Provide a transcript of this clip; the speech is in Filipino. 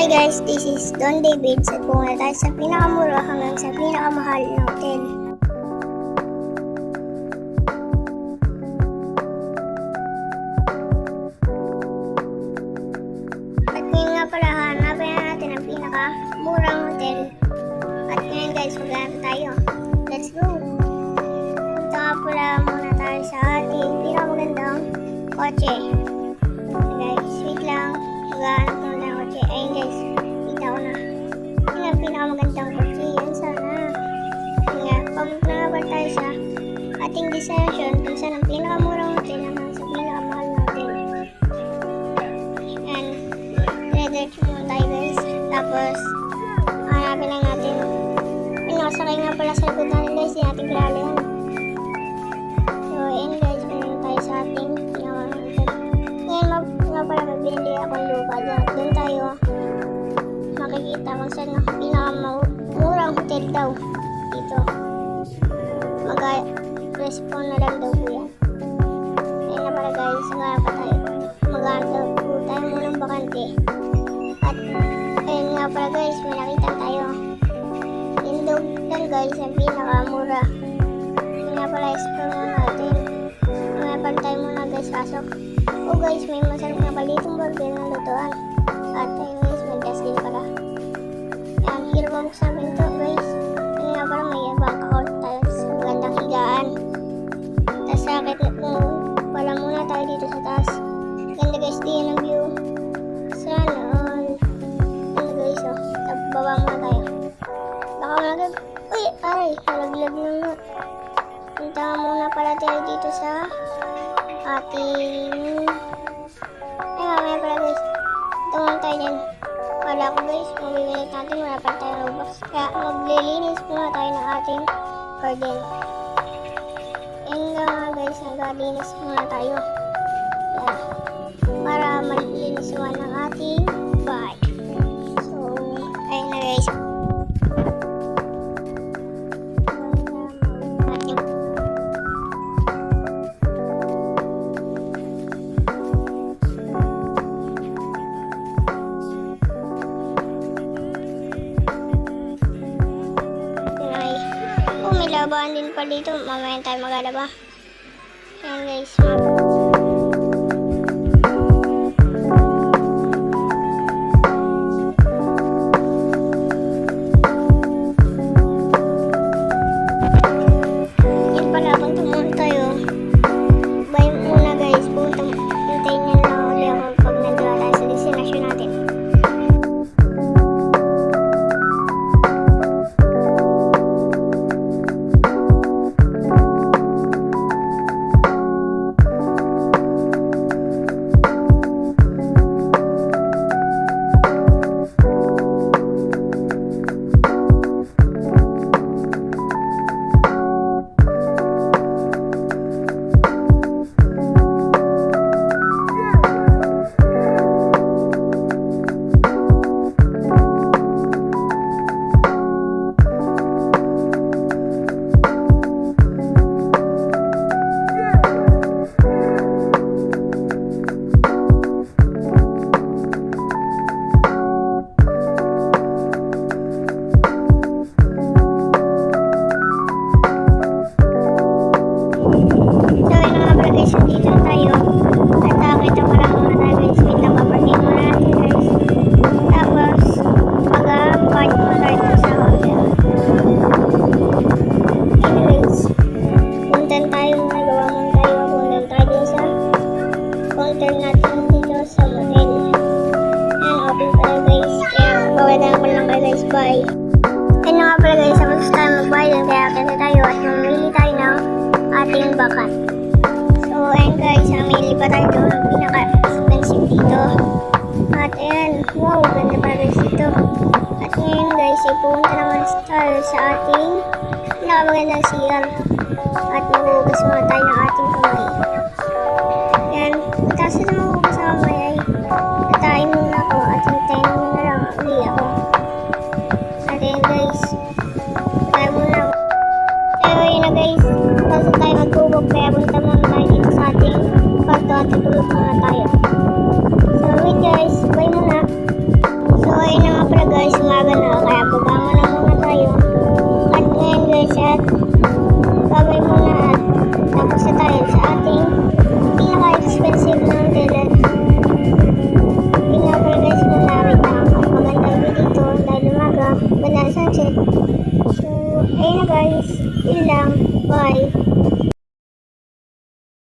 Hi guys, this is Don David. At pumunta tayo sa pinakamura hanggang sa pinakamahal na hotel. At ngayon nga pala, hanapin na natin ang pinakamurang hotel. At ngayon guys, maghanap tayo. Let's go! Punta nga pala muna tayo sa ating pinakamagandang kotse. Guys, wait lang. Maghanap na ng kotse. Ayun guys, kita ko na. Yun ang pinakamagandang kotse. Yan sana. Yun nga, pamunta nga ba tayo sa ating destination kung saan ang pinakamurang hotel hanggang sa pinakamahal na hotel. And, diretso muna tayo guys. Tapos, hanapin lang natin. Pinakasakay nga pala sa likod natin guys. Yung ating kilala yan. So, ayun guys, pinunta tayo sa ating pinakamahal na hotel. Ngayon nga pala magbili akong lupa dyan. Doon tayo makikita kung saan ang pinakamurang hotel daw dito. Mag-respond na lang daw po yan. Ayun na pala guys, maghanap pa tayo. Maghanap po tayo munang bakante. At ayun nga pala guys, may nakita tayo. Yun daw lang guys, ang pinakamura. Yun nga pala, explore muna natin. May pala tayo muna guys, pasok. Oh guys, may masarap na palitong burger na lutuan. At ayun guys, may gas din pala. Yan, hirap mo sa pinto guys. Ayun nga pala, may ibang kakot tayo sa magandang higaan. Tapos sakit na po pala muna tayo dito sa taas. Ganda guys, din ang view. Sana all. Ganda guys, oh. Baba muna tayo. Baka malagag. Uy, aray, malaglag na nga. Punta muna pala tayo dito sa ating ay mamaya pala guys, ito muna tayo dyan. Wala ko guys, mabibilit natin, wala pa tayo Robux, kaya maglilinis muna tayo ng ating garden. Yan nga guys, naglilinis muna tayo yan, para malinis naman ng ating bahay. So ayun na guys, labahan din pa dito, mamaya tayo maglalaba. Ayan guys. Yan pala, punta muna tayo. Bye muna guys, puntayin nyo lang uli ako pag nandun tayo sa destination natin. Dito tayo at nakita ko lang muna tayo guys, wait lang, paparking muna natin guys, tapos mag-park muna tayo sa hotel. Anyways, puntan tayo muna, gawa muna tayo, puntan tayo sa counter natin dito sa hotel. Yan, open tayo guys, kaya bawalan ko lang kayo guys, bye. Ayun na nga pala guys, tapos tayo magbayad, kaya kita tayo at mamili tayo ng ating bakat. So ayun guys, namili pa tayo doon ang pinaka-expensive dito. At ayan, wow, ganda pa guys dito. At ngayon guys, ipunta naman tayo sa ating pinakamagandang CR. At maghugas muna tayo ng ating kamay. Ayan, pagkasa na maghugas ng kamay ay natayin muna ako at hintayin muna lang uli ako. At ayan guys, tayo muna ako. So ayun na guys, tapos tayo maghubog, kaya punta muna tayo dito sa ating pagkatutulog muna tayo. So wait guys, bye muna. So ayun at babay muna at tapos na tayo sa ating pinaka-expensive na hotel at pinaka-guys muna rin ang magandang view dito dahil umaga, banana sunset. So, ayun na guys, yun lang, bye.